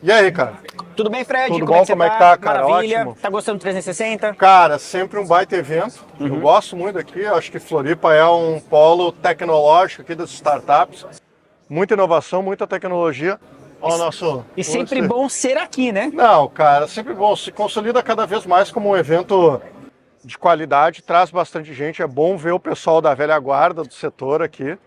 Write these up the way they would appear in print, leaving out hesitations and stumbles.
E aí, cara? Tudo bem, Fred? Tudo Como bom? é que você Como é que tá, cara? Maravilha. Ótimo. Tá gostando do 360? Cara, sempre um baita evento. Eu gosto muito aqui. Acho que Floripa é um polo tecnológico aqui das startups. Muita inovação, muita tecnologia. Olha o nosso... E sempre bom ser aqui, né? Não, cara, sempre bom. Se consolida cada vez mais como um evento de qualidade, traz bastante gente. É bom ver o pessoal da velha guarda do setor aqui.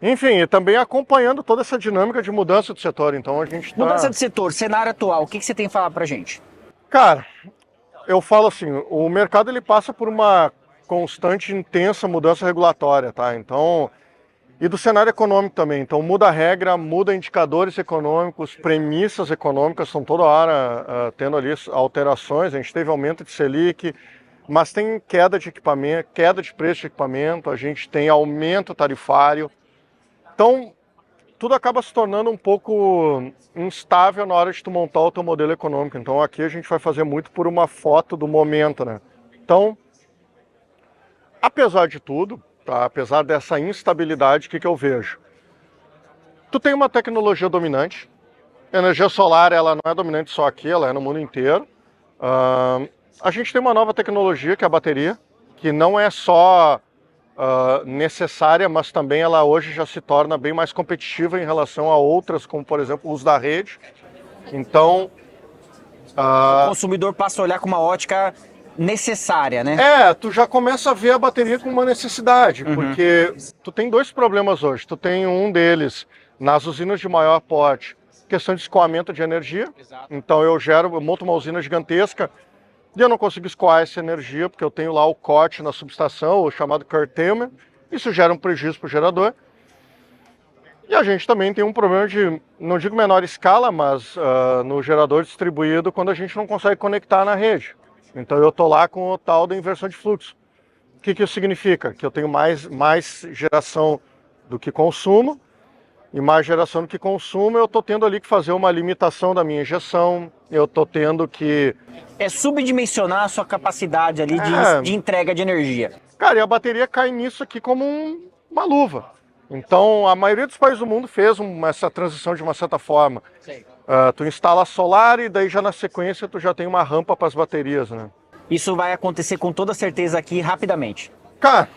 Enfim, e também acompanhando toda essa dinâmica de mudança do setor. Então a gente Mudança tá... de setor, cenário atual, o que você tem a falar pra gente? Cara, eu falo assim, o mercado ele passa por uma constante, intensa mudança regulatória, tá? Então, e do cenário econômico também. Então muda a regra, muda indicadores econômicos, premissas econômicas, estão toda hora tendo ali alterações. A gente teve aumento de Selic, mas tem queda de equipamento, queda de preço de equipamento, a gente tem aumento tarifário. Então, tudo acaba se tornando um pouco instável na hora de tu montar o teu modelo econômico. Então aqui a gente vai fazer muito por uma foto do momento, né? Então, apesar de tudo, tá? Apesar dessa instabilidade, o que eu vejo? Tu tem uma tecnologia dominante. A energia solar, ela não é dominante só aqui, ela é no mundo inteiro. A gente tem uma nova tecnologia, que é a bateria, que não é só necessária, mas também ela hoje já se torna bem mais competitiva em relação a outras, como por exemplo o uso da rede. Então, O consumidor passa a olhar com uma ótica necessária, né? tu já começa a ver a bateria com uma necessidade, porque tu tem dois problemas hoje. Tu tem um deles nas usinas de maior porte, questão de escoamento de energia. Então eu monto uma usina gigantesca e eu não consigo escoar essa energia, porque eu tenho lá o corte na subestação, o chamado curtailment. Isso gera um prejuízo para o gerador. E a gente também tem um problema de, não digo menor escala, mas no gerador distribuído, quando a gente não consegue conectar na rede. Então eu estou lá com o tal da inversão de fluxo. O que isso significa? Que eu tenho mais geração do que consumo, e mais geração do que consumo, eu estou tendo ali que fazer uma limitação da minha injeção, eu estou tendo que... É subdimensionar a sua capacidade ali de entrega de energia. Cara, e a bateria cai nisso aqui como uma luva. Então, a maioria dos países do mundo fez essa transição de uma certa forma. Tu instala solar e daí já na sequência tu já tem uma rampa para as baterias, né? Isso vai acontecer com toda certeza aqui rapidamente. Cara,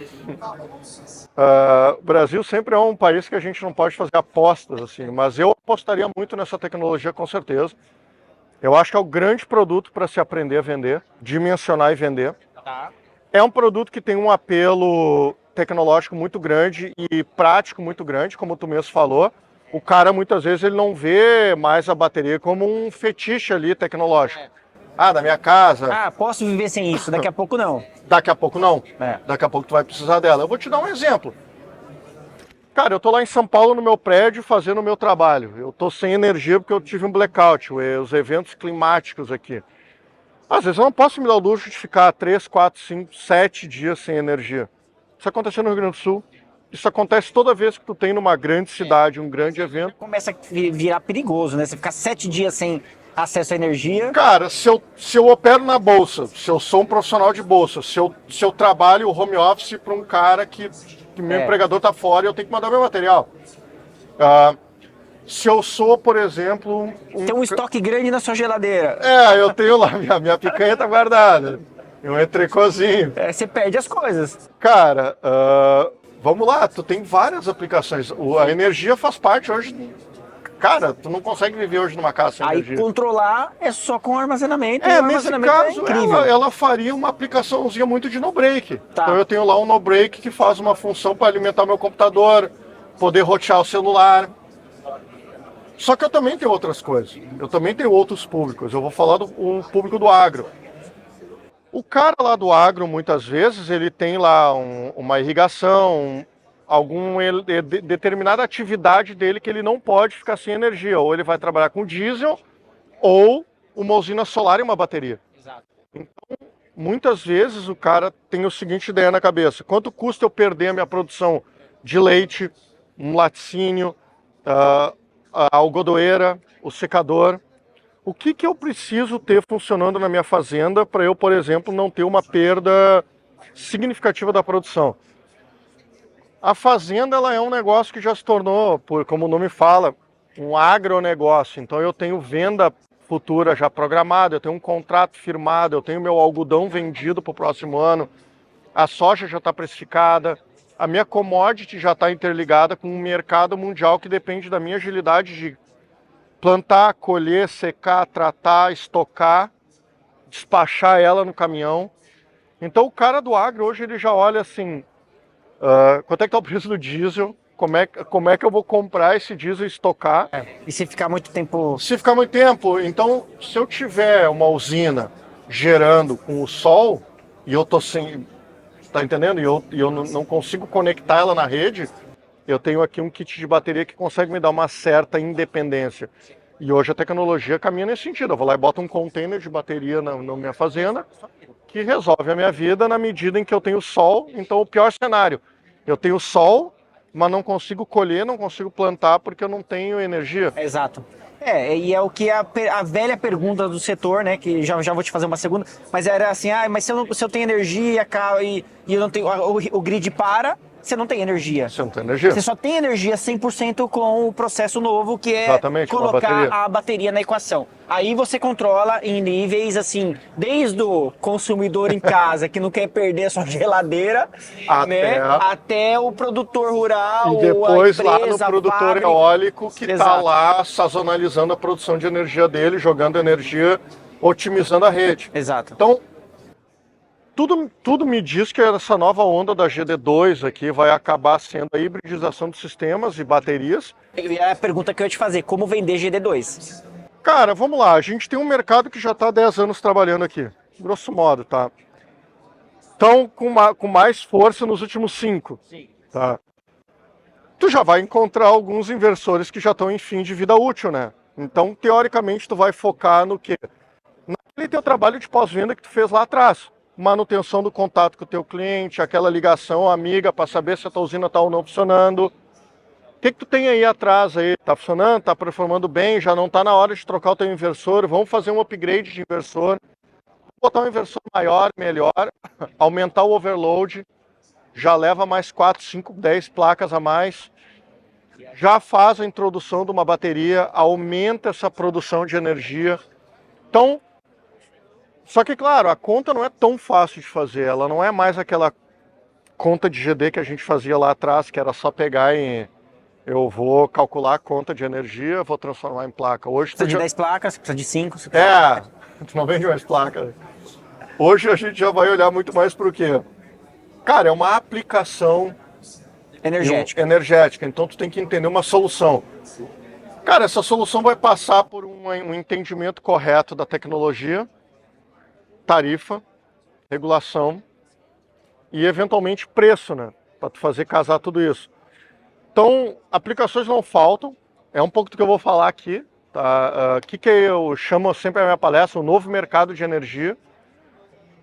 o Brasil sempre é um país que a gente não pode fazer apostas, assim, mas eu apostaria muito nessa tecnologia com certeza. Eu acho que é o grande produto para se aprender a vender, dimensionar e vender. Tá. É um produto que tem um apelo tecnológico muito grande e prático muito grande, como tu mesmo falou. O cara muitas vezes ele não vê mais a bateria como um fetiche ali tecnológico. Da minha casa. Posso viver sem isso, daqui a pouco não. Daqui a pouco não. É. Daqui a pouco tu vai precisar dela. Eu vou te dar um exemplo. Cara, eu tô lá em São Paulo no meu prédio fazendo o meu trabalho. Eu tô sem energia porque eu tive um blackout, os eventos climáticos aqui. Às vezes eu não posso me dar o luxo de ficar 3, 4, 5, 7 dias sem energia. Isso aconteceu no Rio Grande do Sul. Isso acontece toda vez que tu tem numa grande cidade, um grande evento. Começa a virar perigoso, né? Você ficar 7 dias sem acesso à energia. Cara, se eu opero na bolsa, se eu sou um profissional de bolsa, se eu trabalho home office para um cara que meu empregador tá fora e eu tenho que mandar meu material. Se eu sou, por exemplo... Tem um estoque grande na sua geladeira. Eu tenho lá, minha picanha tá guardada. Um entrecôzinho. Você perde as coisas. Cara, vamos lá, tu tem várias aplicações. A energia faz parte hoje... Cara, tu não consegue viver hoje numa casa sem energia. Aí controlar é só com armazenamento. Nesse caso, ela faria uma aplicaçãozinha muito de no-break. Tá. Então eu tenho lá um no-break que faz uma função para alimentar meu computador, poder rotear o celular. Só que eu também tenho outras coisas. Eu também tenho outros públicos. Eu vou falar do público do agro. O cara lá do agro, muitas vezes, ele tem lá uma irrigação, determinada atividade dele que ele não pode ficar sem energia. Ou ele vai trabalhar com diesel, ou uma usina solar e uma bateria. Exato. Então, muitas vezes o cara tem a seguinte ideia na cabeça: quanto custa eu perder a minha produção de leite, um laticínio, a algodoeira, o secador? O que eu preciso ter funcionando na minha fazenda para eu, por exemplo, não ter uma perda significativa da produção? A fazenda ela é um negócio que já se tornou, como o nome fala, um agronegócio, então eu tenho venda futura já programada, eu tenho um contrato firmado, eu tenho meu algodão vendido para o próximo ano, a soja já está precificada, a minha commodity já está interligada com um mercado mundial que depende da minha agilidade de plantar, colher, secar, tratar, estocar, despachar ela no caminhão. Então o cara do agro hoje ele já olha assim, quanto é que está o preço do diesel, como é que eu vou comprar esse diesel e estocar. E se ficar muito tempo... Se ficar muito tempo, então se eu tiver uma usina gerando com o sol e eu tô sem, tá entendendo? E eu não consigo conectar ela na rede, eu tenho aqui um kit de bateria que consegue me dar uma certa independência. E hoje a tecnologia caminha nesse sentido. Eu vou lá e boto um container de bateria na minha fazenda que resolve a minha vida na medida em que eu tenho sol. Então o pior cenário, eu tenho sol, mas não consigo colher, não consigo plantar porque eu não tenho energia. Exato. E é o que a velha pergunta do setor, né, que já vou te fazer uma segunda, mas era assim, mas se eu tenho energia e eu não tenho, o grid para, você não tem energia. Você não tem energia. Você só tem energia 100% com o processo novo, que é Exatamente, colocar a bateria na equação. Aí você controla em níveis assim, desde o consumidor em casa, que não quer perder a sua geladeira, até o produtor rural, e depois a empresa, lá no produtor eólico que está lá sazonalizando a produção de energia dele, jogando energia, otimizando a rede. Exato. Então, tudo me diz que essa nova onda da GD2 aqui vai acabar sendo a hibridização de sistemas e baterias. E é a pergunta que eu ia te fazer, como vender GD2? Cara, vamos lá, a gente tem um mercado que já está há 10 anos trabalhando aqui, grosso modo, tá? Então, com mais força nos últimos 5, tá? Tu já vai encontrar alguns inversores que já estão em fim de vida útil, né? Então, teoricamente, tu vai focar no quê? Naquele teu trabalho de pós-venda que tu fez lá atrás. Manutenção do contato com o teu cliente, aquela ligação amiga para saber se a tua usina está ou não funcionando. O que tu tem aí atrás aí? Tá funcionando? Tá performando bem? Já não está na hora de trocar o teu inversor? Vamos fazer um upgrade de inversor. Botar um inversor maior, melhor, aumentar o overload, já leva mais 4, 5, 10 placas a mais. Já faz a introdução de uma bateria, aumenta essa produção de energia. Então, só que, claro, a conta não é tão fácil de fazer, ela não é mais aquela conta de GD que a gente fazia lá atrás, que era só pegar e eu vou calcular a conta de energia, vou transformar em placa. Hoje precisa de 10 placas, precisa de 5. Tu não vende mais placa. Hoje a gente já vai olhar muito mais para o quê? Cara, é uma aplicação energética, então tu tem que entender uma solução. Cara, essa solução vai passar por um entendimento correto da tecnologia, tarifa, regulação e eventualmente preço, né? Para tu fazer casar tudo isso. Então, aplicações não faltam, é um pouco do que eu vou falar aqui, tá? Que eu chamo sempre a minha palestra, o novo mercado de energia,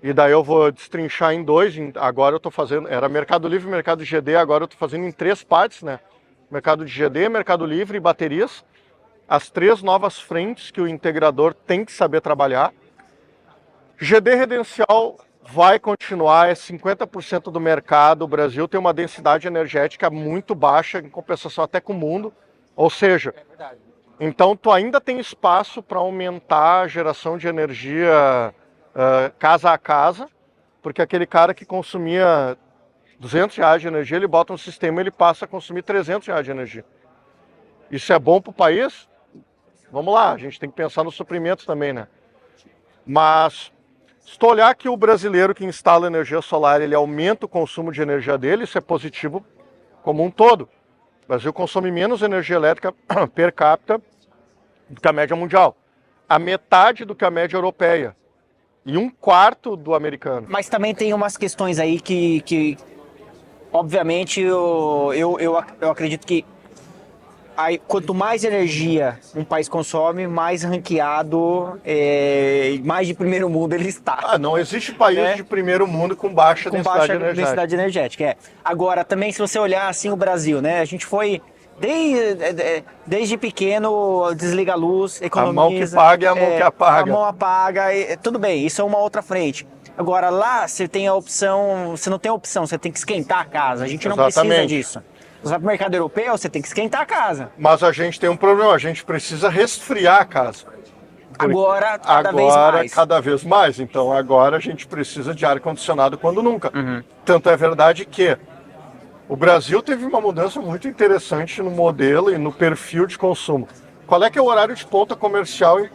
e daí eu vou destrinchar em 2, agora eu estou fazendo, era Mercado Livre e Mercado GD, agora eu estou fazendo em 3 partes, né? Mercado de GD, Mercado Livre e baterias, as 3 novas frentes que o integrador tem que saber trabalhar. GD residencial vai continuar, é 50% do mercado. O Brasil tem uma densidade energética muito baixa, em compensação até com o mundo. Ou seja, então tu ainda tem espaço para aumentar a geração de energia casa a casa, porque aquele cara que consumia R$200 de energia, ele bota um sistema e ele passa a consumir R$300 de energia. Isso é bom para o país? Vamos lá, a gente tem que pensar nos suprimentos também, né? Mas se tu olhar que o brasileiro que instala energia solar, ele aumenta o consumo de energia dele, isso é positivo como um todo. O Brasil consome menos energia elétrica per capita do que a média mundial. A metade do que a média europeia. E 1/4 do americano. Mas também tem umas questões aí que obviamente, eu acredito que aí, quanto mais energia um país consome, mais ranqueado, mais de primeiro mundo ele está. Não existe país de primeiro mundo com baixa densidade energética. Agora, também se você olhar assim o Brasil, né? A gente foi desde pequeno, desliga a luz, economiza. A mão que paga e a mão que apaga. A mão apaga, tudo bem, isso é uma outra frente. Agora lá você tem a opção, você não tem a opção, você tem que esquentar a casa, a gente não precisa disso. Você vai pro mercado europeu, você tem que esquentar a casa. Mas a gente tem um problema, a gente precisa resfriar a casa. Agora, cada vez mais. Então, agora a gente precisa de ar-condicionado quando nunca. Tanto é verdade que o Brasil teve uma mudança muito interessante no modelo e no perfil de consumo. Qual é que é o horário de ponta comercial em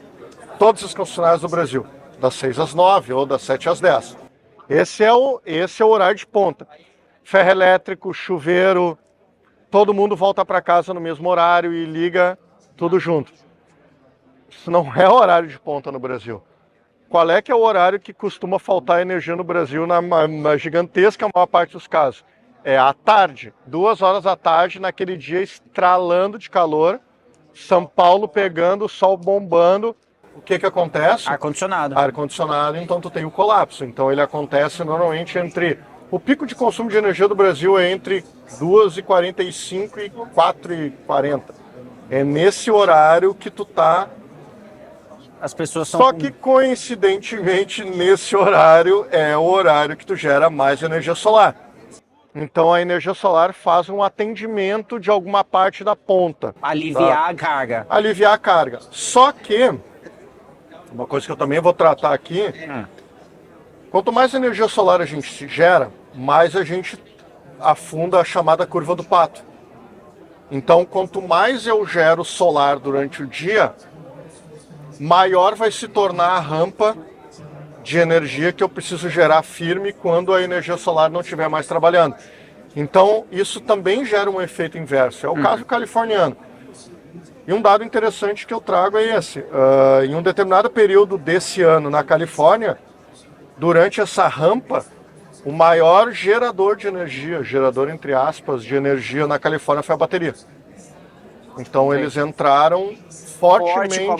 todas as concessionárias do Brasil? Das 6 às 9 ou das 7 às 10. Esse é o horário de ponta. Ferro elétrico, chuveiro, todo mundo volta para casa no mesmo horário e liga tudo junto. Isso não é horário de ponta no Brasil. Qual é que é o horário que costuma faltar energia no Brasil na gigantesca maior parte dos casos? É à tarde, 2 horas da tarde, naquele dia estralando de calor, São Paulo pegando, o sol bombando. O que acontece? Ar-condicionado. Ar-condicionado, então tu tem o colapso. Então ele acontece normalmente entre... O pico de consumo de energia do Brasil é entre 2h45 e 4h40. É nesse horário que tu tá... As pessoas são... Só que coincidentemente nesse horário é o horário que tu gera mais energia solar. Então a energia solar faz um atendimento de alguma parte da ponta. Aliviar a carga. Aliviar a carga. Só que, uma coisa que eu também vou tratar aqui, quanto mais energia solar a gente gera, mais a gente afunda a chamada curva do pato. Então quanto mais eu gero solar durante o dia, maior vai se tornar a rampa de energia que eu preciso gerar firme quando a energia solar não estiver mais trabalhando. Então, isso também gera um efeito inverso. É o caso californiano. E um dado interessante que eu trago é esse. Em um determinado período desse ano na Califórnia, durante essa rampa, o maior gerador de energia, gerador entre aspas, de energia na Califórnia foi a bateria. Então, eles entraram fortemente com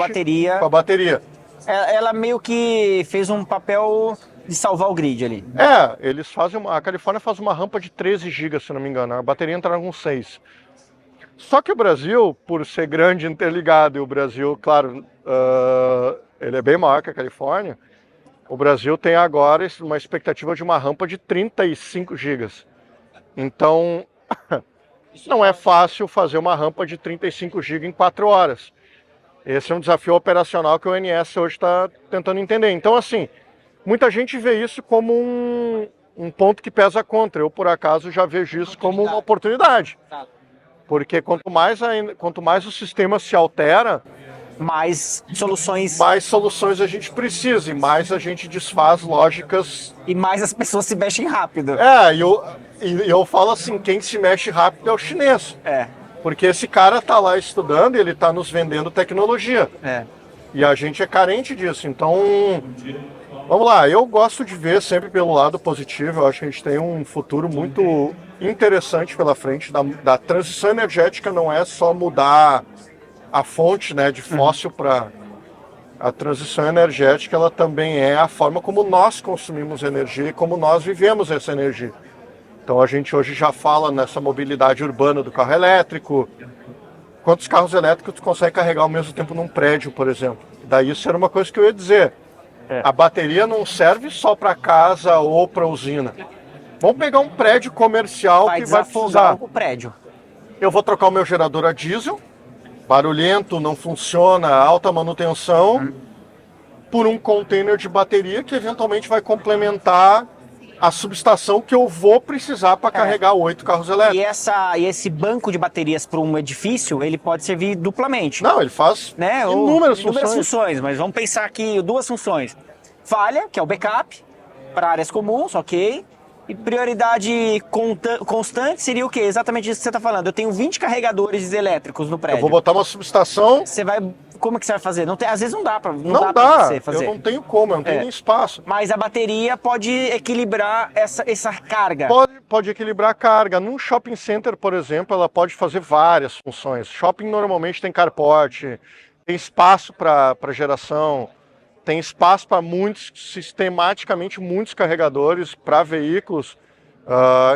a bateria. Ela meio que fez um papel de salvar o grid ali. Eles fazem a Califórnia faz uma rampa de 13 GB, se não me engano. A bateria entraram com 6. Só que o Brasil, por ser grande e interligado, e o Brasil, claro, ele é bem maior que a Califórnia, o Brasil tem agora uma expectativa de uma rampa de 35 GB. Então, não é fácil fazer uma rampa de 35 GB em 4 horas. Esse é um desafio operacional que o ONS hoje está tentando entender. Então, assim, muita gente vê isso como um ponto que pesa contra. Eu, por acaso, já vejo isso como uma oportunidade. Porque quanto mais o sistema se altera, mais soluções a gente precisa, e mais a gente desfaz lógicas. E mais as pessoas se mexem rápido. Eu falo assim, quem se mexe rápido é o chinês. Porque esse cara tá lá estudando e ele tá nos vendendo tecnologia. E a gente é carente disso. Então, vamos lá. Eu gosto de ver sempre pelo lado positivo. Eu acho que a gente tem um futuro muito interessante pela frente. Da transição energética não é só mudar a fonte, né, de fóssil para... A transição energética, ela também é a forma como nós consumimos energia e como nós vivemos essa energia. Então a gente hoje já fala nessa mobilidade urbana do carro elétrico. Quantos carros elétricos tu consegue carregar ao mesmo tempo num prédio, por exemplo? Daí isso era uma coisa que eu ia dizer. A bateria não serve só para casa ou para usina. Vamos pegar um prédio comercial que vai precisar. O prédio. Eu vou trocar o meu gerador a diesel, barulhento, não funciona, alta manutenção, por um container de bateria que eventualmente vai complementar a subestação que eu vou precisar para carregar 8 carros elétricos. E esse banco de baterias para um edifício, ele pode servir duplamente. Não, ele faz inúmeras funções. Mas vamos pensar aqui 2 funções. Falha, que é o backup, para áreas comuns, ok. E prioridade constante seria o quê? Exatamente isso que você está falando. Eu tenho 20 carregadores elétricos no prédio. Eu vou botar uma subestação... Como é que você vai fazer? Às vezes não dá para você fazer. Eu não tenho como, eu não tenho nem espaço. Mas a bateria pode equilibrar essa carga. Pode equilibrar a carga. Num shopping center, por exemplo, ela pode fazer várias funções. Shopping normalmente tem carport, tem espaço para geração, tem espaço para sistematicamente muitos carregadores para veículos.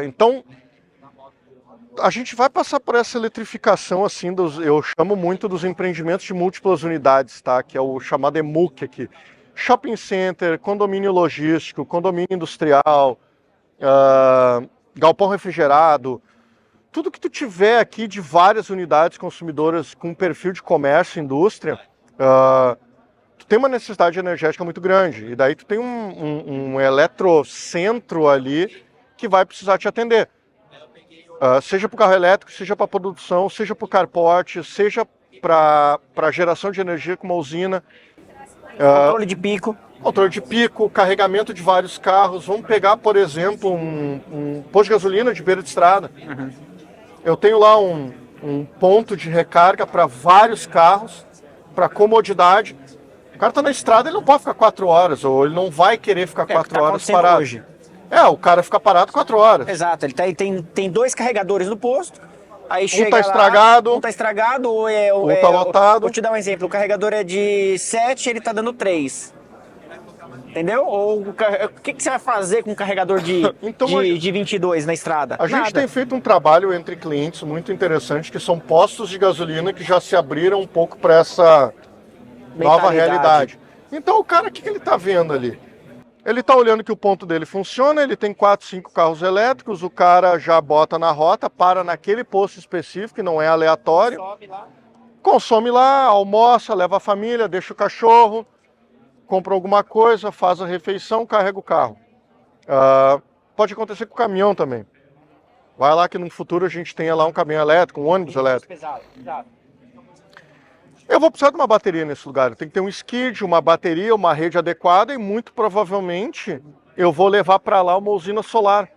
Então, a gente vai passar por essa eletrificação, assim, eu chamo muito dos empreendimentos de múltiplas unidades, tá? Que é o chamado EMUC aqui. Shopping center, condomínio logístico, condomínio industrial, galpão refrigerado. tudo que tu tiver aqui de várias unidades consumidoras com perfil de comércio, indústria, tu tem uma necessidade energética muito grande. E daí tu tem um eletrocentro ali que vai precisar te atender. Seja para o carro elétrico, seja para a produção, seja para o carporte, seja para geração de energia com uma usina. Controle de pico. Controle de pico, carregamento de vários carros. Vamos pegar, por exemplo, um posto de gasolina de beira de estrada. Uhum. Eu tenho lá um ponto de recarga para vários carros, para comodidade. O cara está na estrada, ele não pode ficar 4 horas, ou ele não vai querer ficar 4 horas parado. Hoje. O cara fica parado 4 horas. Exato, ele tem 2 carregadores no posto. Aí chega tá estragado. Um tá estragado, ou tá lotado. Vou te dar um exemplo, o carregador é de 7, ele tá dando 3. Entendeu? Ou o que você vai fazer com um carregador de 22 na estrada? A gente tem feito um trabalho entre clientes muito interessante, que são postos de gasolina que já se abriram um pouco para essa nova realidade. Então o cara, o que ele está vendo ali? Ele está olhando que o ponto dele funciona, ele tem 4, 5 carros elétricos, o cara já bota na rota, para naquele posto específico, que não é aleatório, consome lá, almoça, leva a família, deixa o cachorro, compra alguma coisa, faz a refeição, carrega o carro. Pode acontecer com o caminhão também. Vai lá que no futuro a gente tenha lá um caminhão elétrico, um ônibus elétrico. Pesado. Eu vou precisar de uma bateria nesse lugar. Tem que ter um skid, uma bateria, uma rede adequada e muito provavelmente eu vou levar para lá uma usina solar.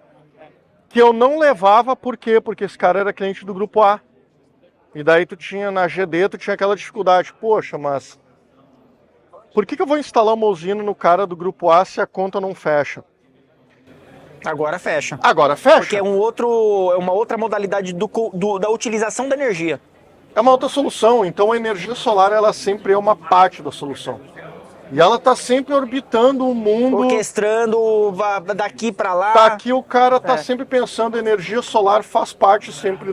Que eu não levava, por quê? Porque esse cara era cliente do Grupo A. E daí tu tinha na GD, tu tinha aquela dificuldade. Poxa, mas por que eu vou instalar uma usina no cara do Grupo A se a conta não fecha? Agora fecha. Agora fecha. Porque é uma outra modalidade da utilização da energia. É uma outra solução, então a energia solar ela sempre é uma parte da solução. E ela está sempre orbitando o mundo. Orquestrando daqui para lá. Daqui o cara está sempre pensando, energia solar faz parte sempre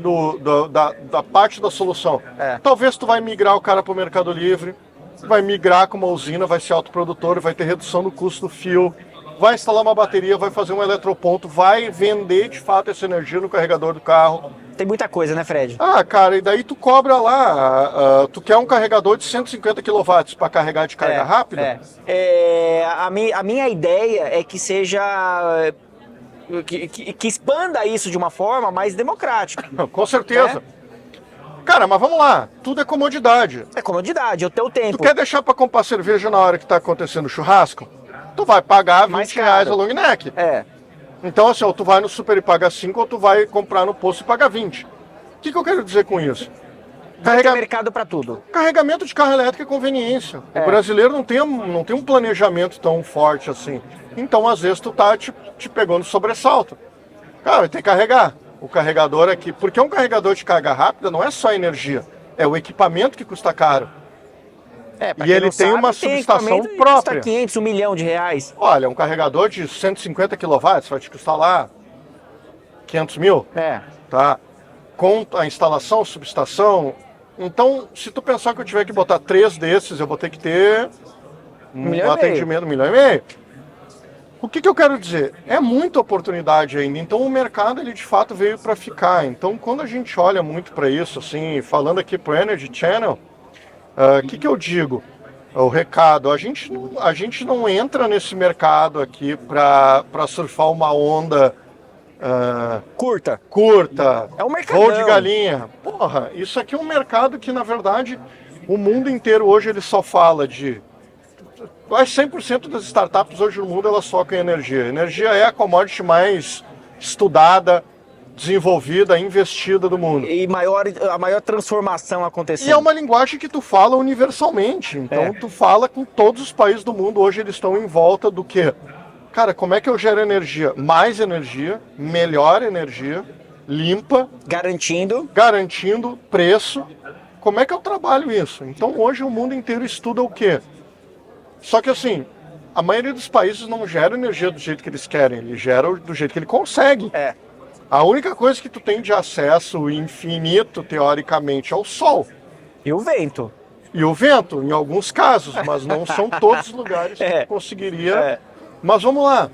da parte da solução. Talvez tu vai migrar o cara para o Mercado Livre, vai migrar com uma usina, vai ser autoprodutor, vai ter redução no custo do fio, vai instalar uma bateria, vai fazer um eletroponto, vai vender de fato essa energia no carregador do carro. Tem muita coisa, né, Fred? Cara, e daí tu cobra lá, tu quer um carregador de 150 kW para carregar de carga rápida? A minha ideia é que seja... Que expanda isso de uma forma mais democrática. Com certeza. Cara, mas vamos lá, tudo é comodidade. É comodidade, é o teu tempo. Tu quer deixar para comprar cerveja na hora que tá acontecendo o churrasco? Tu vai pagar 20 reais a long neck. Então, assim, ou tu vai no super e paga 5, ou tu vai comprar no posto e paga 20. O que eu quero dizer com isso? Vai ter mercado para tudo. Carregamento de carro elétrico é conveniência. O brasileiro não tem um planejamento tão forte assim. Então, às vezes, tu tá te pegando sobressalto. Cara, tem que carregar. O carregador aqui, porque um carregador de carga rápida não é só energia, é o equipamento que custa caro. E ele tem uma subestação própria. Custa 500, 1 milhão de reais. Olha, um carregador de 150 kW vai te custar lá 500 mil. Tá? Com a instalação, subestação. Então, se tu pensar que eu tiver que botar 3 desses, eu vou ter que ter um atendimento, 1,5 milhão. O que eu quero dizer? É muita oportunidade ainda. Então, o mercado, ele de fato veio para ficar. Então, quando a gente olha muito para isso, assim, falando aqui para o Energy Channel, o que eu digo? O recado, a gente não entra nesse mercado aqui para surfar uma onda curta. É um mercadão. Voo de galinha. Porra, isso aqui é um mercado que, na verdade, o mundo inteiro hoje ele só fala de... Quase 100% das startups hoje no mundo elas focam em energia. Energia é a commodity mais estudada, desenvolvida, investida do mundo. E a maior transformação acontecendo. E é uma linguagem que tu fala universalmente. Então tu fala com todos os países do mundo. Hoje eles estão em volta do quê? Cara, como é que eu gero energia? Mais energia, melhor energia, limpa. Garantindo preço. Como é que eu trabalho isso? Então hoje o mundo inteiro estuda o quê? Só que assim, a maioria dos países não gera energia do jeito que eles querem. Ele gera do jeito que ele consegue. A única coisa que tu tem de acesso infinito, teoricamente, é o sol. E o vento. Em alguns casos, mas não são todos os lugares que tu conseguiria. Mas vamos lá.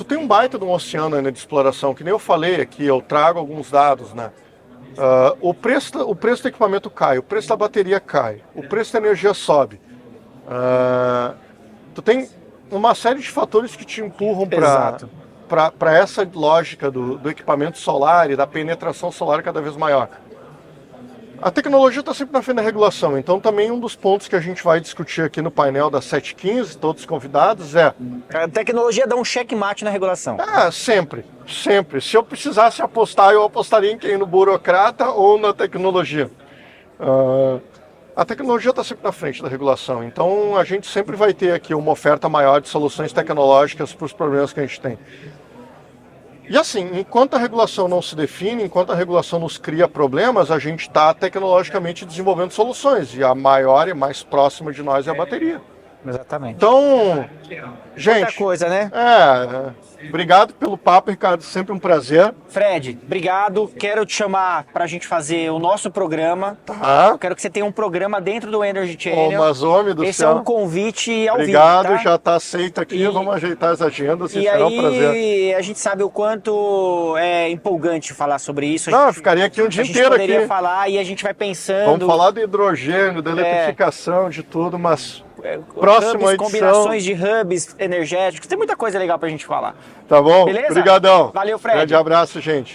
tu tem um baita de um oceano ainda de exploração, que nem eu falei aqui, eu trago alguns dados, né? O preço do equipamento cai, o preço da bateria cai, o preço da energia sobe. Tu tem uma série de fatores que te empurram para essa lógica do equipamento solar e da penetração solar cada vez maior. A tecnologia está sempre na frente da regulação, então também um dos pontos que a gente vai discutir aqui no painel da 715, todos convidados, A tecnologia dá um checkmate na regulação. Sempre, sempre. Se eu precisasse apostar, eu apostaria em quem? No burocrata ou na tecnologia. A tecnologia está sempre na frente da regulação, então a gente sempre vai ter aqui uma oferta maior de soluções tecnológicas para os problemas que a gente tem. E assim, enquanto a regulação não se define, enquanto a regulação nos cria problemas, a gente está tecnologicamente desenvolvendo soluções. E a maior e mais próxima de nós é a bateria. Exatamente. Então, gente... Outra coisa, né? Obrigado pelo papo, Ricardo. Sempre um prazer. Fred, obrigado. Quero te chamar para a gente fazer o nosso programa. Tá. Eu quero que você tenha um programa dentro do Energy Channel. Mas, homem do Esse céu. é um convite ao vivo, Obrigado, tá? já está aceito aqui. Vamos ajeitar as agendas. E será um aí, prazer. a gente sabe o quanto é empolgante falar sobre isso. Eu ficaria aqui um dia inteiro aqui. A gente poderia falar e a gente vai pensando... Vamos falar do hidrogênio, da eletrificação, de tudo, mas... Próxima edição. Combinações de hubs energéticos. Tem muita coisa legal pra gente falar. Tá bom? Beleza? Obrigadão. Valeu, Fred. Grande abraço, gente.